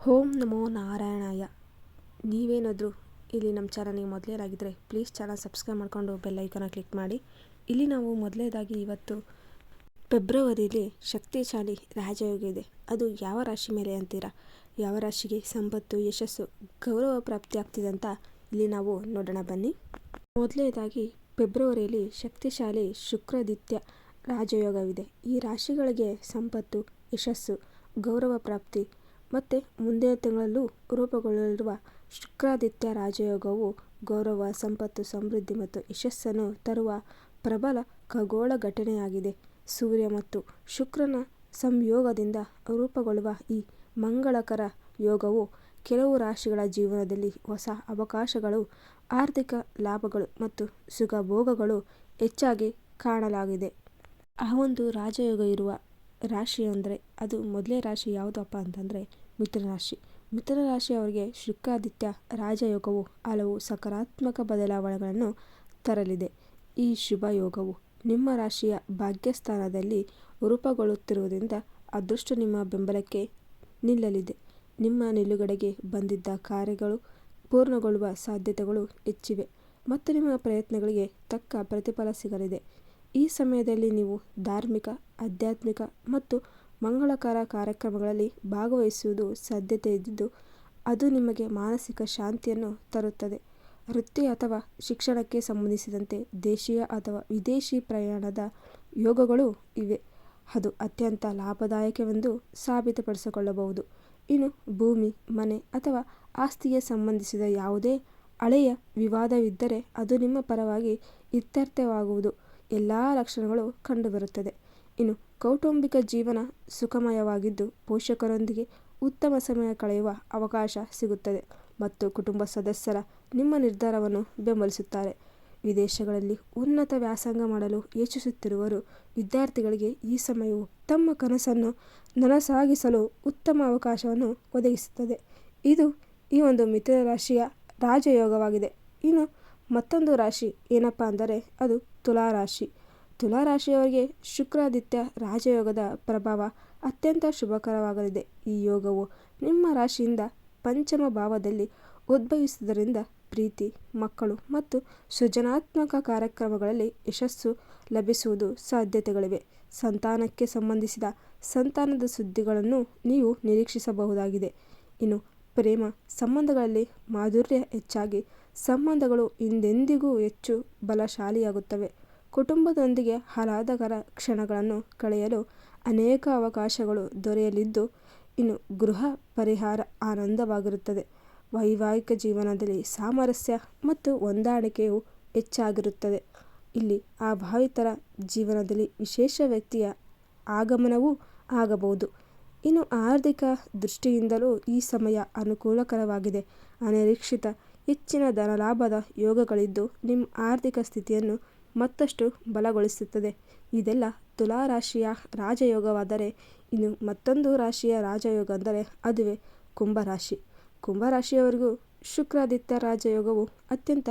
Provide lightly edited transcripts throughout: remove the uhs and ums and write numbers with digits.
ಓಂ ನಮೋ ನಾರಾಯಣಾಯ. ನೀವೇನಾದರೂ ಇಲ್ಲಿ ನಮ್ಮ ಚಾನಲ್ಗೆ ಮೊದಲೇನಾಗಿದ್ದರೆ ಪ್ಲೀಸ್ ಚಾನಲ್ ಸಬ್ಸ್ಕ್ರೈಬ್ ಮಾಡಿಕೊಂಡು ಬೆಲ್ ಐಕಾನ ಕ್ಲಿಕ್ ಮಾಡಿ. ಇಲ್ಲಿ ನಾವು ಮೊದಲೇದಾಗಿ ಇವತ್ತು ಫೆಬ್ರವರಿಲಿ ಶಕ್ತಿಶಾಲಿ ರಾಜಯೋಗ ಇದೆ. ಅದು ಯಾವ ರಾಶಿ ಮೇಲೆ ಅಂತೀರಾ? ಯಾವ ರಾಶಿಗೆ ಸಂಪತ್ತು, ಯಶಸ್ಸು, ಗೌರವ ಪ್ರಾಪ್ತಿ ಆಗ್ತಿದೆ ಅಂತ ಇಲ್ಲಿ ನಾವು ನೋಡೋಣ ಬನ್ನಿ. ಮೊದಲನೇದಾಗಿ ಫೆಬ್ರವರಿಯಲ್ಲಿ ಶಕ್ತಿಶಾಲಿ ಶುಕ್ರಾದಿತ್ಯ ರಾಜಯೋಗವಿದೆ. ಈ ರಾಶಿಗಳಿಗೆ ಸಂಪತ್ತು, ಯಶಸ್ಸು, ಗೌರವ ಪ್ರಾಪ್ತಿ ಮತ್ತು ಮುಂದಿನ ತಿಂಗಳಲ್ಲೂ ರೂಪುಗೊಳ್ಳಲಿರುವ ಶುಕ್ರಾದಿತ್ಯ ರಾಜಯೋಗವು ಗೌರವ, ಸಂಪತ್ತು, ಸಮೃದ್ಧಿ ಮತ್ತು ಯಶಸ್ಸನ್ನು ತರುವ ಪ್ರಬಲ ಖಗೋಳ ಘಟನೆಯಾಗಿದೆ. ಸೂರ್ಯ ಮತ್ತು ಶುಕ್ರನ ಸಂಯೋಗದಿಂದ ರೂಪುಗೊಳ್ಳುವ ಈ ಮಂಗಳಕರ ಯೋಗವು ಕೆಲವು ರಾಶಿಗಳ ಜೀವನದಲ್ಲಿ ಹೊಸ ಅವಕಾಶಗಳು, ಆರ್ಥಿಕ ಲಾಭಗಳು ಮತ್ತು ಸುಖಭೋಗಗಳು ಹೆಚ್ಚಾಗಿ ಕಾಣಲಾಗಿದೆ. ಆ ಒಂದು ರಾಜಯೋಗ ಇರುವ ರಾಶಿ ಅಂದರೆ ಅದು ಮೊದಲೇ ರಾಶಿ ಯಾವುದಪ್ಪ ಅಂತಂದರೆ ಮಿಥುನ ರಾಶಿ. ಮಿಥುನ ರಾಶಿಯವರಿಗೆ ಶುಕ್ರಾದಿತ್ಯ ರಾಜಯೋಗವು ಹಲವು ಸಕಾರಾತ್ಮಕ ಬದಲಾವಣೆಗಳನ್ನು ತರಲಿದೆ. ಈ ಶುಭ ಯೋಗವು ನಿಮ್ಮ ರಾಶಿಯ ಭಾಗ್ಯಸ್ಥಾನದಲ್ಲಿ ರೂಪುಗೊಳ್ಳುತ್ತಿರುವುದರಿಂದ ಅದೃಷ್ಟ ನಿಮ್ಮ ಬೆಂಬಲಕ್ಕೆ ನಿಲ್ಲಲಿದೆ. ನಿಮ್ಮ ನಿಲುಗಡೆಗೆ ಬಂದಿದ್ದ ಕಾರ್ಯಗಳು ಪೂರ್ಣಗೊಳ್ಳುವ ಸಾಧ್ಯತೆಗಳು ಹೆಚ್ಚಿವೆ ಮತ್ತು ನಿಮ್ಮ ಪ್ರಯತ್ನಗಳಿಗೆ ತಕ್ಕ ಪ್ರತಿಫಲ ಸಿಗಲಿದೆ. ಈ ಸಮಯದಲ್ಲಿ ನೀವು ಧಾರ್ಮಿಕ, ಆಧ್ಯಾತ್ಮಿಕ ಮತ್ತು ಮಂಗಳಕರ ಕಾರ್ಯಕ್ರಮಗಳಲ್ಲಿ ಭಾಗವಹಿಸುವುದು ಸಾಧ್ಯತೆ ಇದ್ದು ಅದು ನಿಮಗೆ ಮಾನಸಿಕ ಶಾಂತಿಯನ್ನು ತರುತ್ತದೆ. ವೃತ್ತಿ ಅಥವಾ ಶಿಕ್ಷಣಕ್ಕೆ ಸಂಬಂಧಿಸಿದಂತೆ ದೇಶೀಯ ಅಥವಾ ವಿದೇಶಿ ಪ್ರಯಾಣದ ಯೋಗಗಳು ಇವೆ. ಅದು ಅತ್ಯಂತ ಲಾಭದಾಯಕವೆಂದು ಸಾಬೀತುಪಡಿಸಿಕೊಳ್ಳಬಹುದು. ಇನ್ನು ಭೂಮಿ, ಮನೆ ಅಥವಾ ಆಸ್ತಿಗೆ ಸಂಬಂಧಿಸಿದ ಯಾವುದೇ ಹಳೆಯ ವಿವಾದವಿದ್ದರೆ ಅದು ನಿಮ್ಮ ಪರವಾಗಿ ಇತ್ಯರ್ಥವಾಗುವುದು ಎಲ್ಲ ಲಕ್ಷಣಗಳು ಕಂಡುಬರುತ್ತದೆ. ಇನ್ನು ಕೌಟುಂಬಿಕ ಜೀವನ ಸುಖಮಯವಾಗಿದ್ದು ಪೋಷಕರೊಂದಿಗೆ ಉತ್ತಮ ಸಮಯ ಕಳೆಯುವ ಅವಕಾಶ ಸಿಗುತ್ತದೆ ಮತ್ತು ಕುಟುಂಬ ಸದಸ್ಯರ ನಿಮ್ಮ ನಿರ್ಧಾರವನ್ನು ಬೆಂಬಲಿಸುತ್ತಾರೆ. ವಿದೇಶಗಳಲ್ಲಿ ಉನ್ನತ ವ್ಯಾಸಂಗ ಮಾಡಲು ಯೋಚಿಸುತ್ತಿರುವರು ವಿದ್ಯಾರ್ಥಿಗಳಿಗೆ ಈ ಸಮಯವು ತಮ್ಮ ಕನಸನ್ನು ನನಸಾಗಿಸಲು ಉತ್ತಮ ಅವಕಾಶವನ್ನು ಒದಗಿಸುತ್ತದೆ. ಇದು ಈ ಒಂದು ಮಿಥುನ ರಾಶಿಯ ರಾಜಯೋಗವಾಗಿದೆ. ಇನ್ನು ಮತ್ತೊಂದು ರಾಶಿ ಏನಪ್ಪ ಅಂದರೆ ಅದು ತುಲಾರಾಶಿ. ತುಲಾರಾಶಿಯವರಿಗೆ ಶುಕ್ರಾದಿತ್ಯ ರಾಜಯೋಗದ ಪ್ರಭಾವ ಅತ್ಯಂತ ಶುಭಕರವಾಗಲಿದೆ. ಈ ಯೋಗವು ನಿಮ್ಮ ರಾಶಿಯಿಂದ ಪಂಚಮ ಭಾವದಲ್ಲಿ ಉದ್ಭವಿಸುವುದರಿಂದ ಪ್ರೀತಿ, ಮಕ್ಕಳು ಮತ್ತು ಸೃಜನಾತ್ಮಕ ಕಾರ್ಯಕ್ರಮಗಳಲ್ಲಿ ಯಶಸ್ಸು ಲಭಿಸುವುದು ಸಾಧ್ಯತೆಗಳಿವೆ. ಸಂತಾನಕ್ಕೆ ಸಂಬಂಧಿಸಿದ ಸಂತಾನದ ಸುದ್ದಿಗಳನ್ನು ನೀವು ನಿರೀಕ್ಷಿಸಬಹುದಾಗಿದೆ. ಇನ್ನು ಪ್ರೇಮ ಸಂಬಂಧಗಳಲ್ಲಿ ಮಾಧುರ್ಯ ಹೆಚ್ಚಾಗಿ ಸಂಬಂಧಗಳು ಹಿಂದೆಂದಿಗೂ ಹೆಚ್ಚು ಬಲಶಾಲಿಯಾಗುತ್ತವೆ. ಕುಟುಂಬದೊಂದಿಗೆ ಆಹ್ಲಾದಕರ ಕ್ಷಣಗಳನ್ನು ಕಳೆಯಲು ಅನೇಕ ಅವಕಾಶಗಳು ದೊರೆಯಲಿದ್ದು ಇನ್ನು ಗೃಹ ಪರಿಹಾರ ಆನಂದವಾಗಿರುತ್ತದೆ. ವೈವಾಹಿಕ ಜೀವನದಲ್ಲಿ ಸಾಮರಸ್ಯ ಮತ್ತು ಹೊಂದಾಣಿಕೆಯು ಹೆಚ್ಚಾಗಿರುತ್ತದೆ. ಇಲ್ಲಿ ಅವಿವಾಹಿತರ ಜೀವನದಲ್ಲಿ ವಿಶೇಷ ವ್ಯಕ್ತಿಯ ಆಗಮನವೂ ಆಗಬಹುದು. ಇನ್ನು ಆರ್ಥಿಕ ದೃಷ್ಟಿಯಿಂದಲೂ ಈ ಸಮಯ ಅನುಕೂಲಕರವಾಗಿದೆ. ಅನಿರೀಕ್ಷಿತ ಹೆಚ್ಚಿನ ಧನಲಾಭದ ಯೋಗಗಳಿದ್ದು ನಿಮ್ಮ ಆರ್ಥಿಕ ಸ್ಥಿತಿಯನ್ನು ಮತ್ತಷ್ಟು ಬಲಗೊಳಿಸುತ್ತದೆ. ಇದೆಲ್ಲ ತುಲಾರಾಶಿಯ ರಾಜಯೋಗವಾದರೆ ಇನ್ನು ಮತ್ತೊಂದು ರಾಶಿಯ ರಾಜಯೋಗ ಅಂದರೆ ಅದುವೇ ಕುಂಭರಾಶಿ. ಕುಂಭರಾಶಿಯವರಿಗೂ ಶುಕ್ರಾದಿತ್ಯ ರಾಜಯೋಗವು ಅತ್ಯಂತ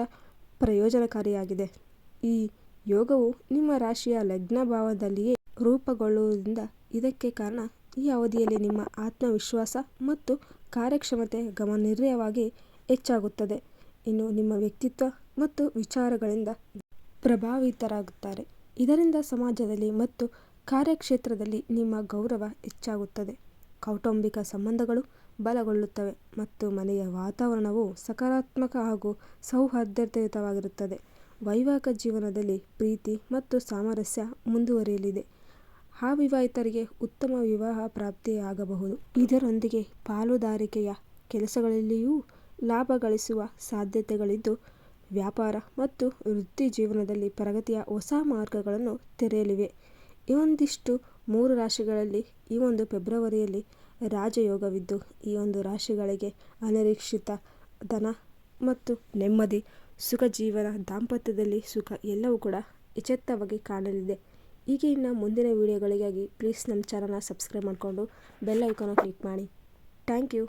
ಪ್ರಯೋಜನಕಾರಿಯಾಗಿದೆ. ಈ ಯೋಗವು ನಿಮ್ಮ ರಾಶಿಯ ಲಗ್ನ ಭಾವದಲ್ಲಿಯೇ ರೂಪುಗೊಳ್ಳುವುದರಿಂದ ಇದಕ್ಕೆ ಕಾರಣ ಈ ಅವಧಿಯಲ್ಲಿ ನಿಮ್ಮ ಆತ್ಮವಿಶ್ವಾಸ ಮತ್ತು ಕಾರ್ಯಕ್ಷಮತೆ ಗಮನಾರ್ಹವಾಗಿ ಹೆಚ್ಚಾಗುತ್ತದೆ. ಇನ್ನು ನಿಮ್ಮ ವ್ಯಕ್ತಿತ್ವ ಮತ್ತು ವಿಚಾರಗಳಿಂದ ಪ್ರಭಾವಿತರಾಗುತ್ತಾರೆ. ಇದರಿಂದ ಸಮಾಜದಲ್ಲಿ ಮತ್ತು ಕಾರ್ಯಕ್ಷೇತ್ರದಲ್ಲಿ ನಿಮ್ಮ ಗೌರವ ಹೆಚ್ಚಾಗುತ್ತದೆ. ಕೌಟುಂಬಿಕ ಸಂಬಂಧಗಳು ಬಲಗೊಳ್ಳುತ್ತವೆ ಮತ್ತು ಮನೆಯ ವಾತಾವರಣವು ಸಕಾರಾತ್ಮಕ ಹಾಗೂ ಸೌಹಾರ್ದಯುತವಾಗಿರುತ್ತದೆ. ವೈವಾಹಿಕ ಜೀವನದಲ್ಲಿ ಪ್ರೀತಿ ಮತ್ತು ಸಾಮರಸ್ಯ ಮುಂದುವರಿಯಲಿದೆ. ಅವಿವಾಹಿತರಿಗೆ ಉತ್ತಮ ವಿವಾಹ ಪ್ರಾಪ್ತಿಯಾಗಬಹುದು. ಇದರೊಂದಿಗೆ ಪಾಲುದಾರಿಕೆಯ ಕೆಲಸಗಳಲ್ಲಿಯೂ ಲಾಭ ಗಳಿಸುವ ಸಾಧ್ಯತೆಗಳಿದ್ದು ವ್ಯಾಪಾರ ಮತ್ತು ವೃತ್ತಿ ಜೀವನದಲ್ಲಿ ಪ್ರಗತಿಯ ಹೊಸ ಮಾರ್ಗಗಳನ್ನು ತೆರೆಯಲಿವೆ. ಒಂದಿಷ್ಟು 3 ರಾಶಿಗಳಲ್ಲಿ ಈ ಒಂದು ಫೆಬ್ರವರಿಯಲ್ಲಿ ರಾಜಯೋಗವಿದ್ದು ಈ ಒಂದು ರಾಶಿಗಳಿಗೆ ಅನಿರೀಕ್ಷಿತ ಧನ ಮತ್ತು ನೆಮ್ಮದಿ, ಸುಖ ಜೀವನ, ದಾಂಪತ್ಯದಲ್ಲಿ ಸುಖ ಎಲ್ಲವೂ ಕೂಡ ಯಥೇಚ್ಛವಾಗಿ ಕಾಣಲಿದೆ. ಹೀಗೆ ಇನ್ನು ಮುಂದಿನ ವಿಡಿಯೋಗಳಿಗಾಗಿ ಪ್ಲೀಸ್ ನಮ್ಮ ಚಾನಲ್ನ ಸಬ್ಸ್ಕ್ರೈಬ್ ಮಾಡಿಕೊಂಡು ಬೆಲ್ ಐಕಾನ ಕ್ಲಿಕ್ ಮಾಡಿ. Thank you.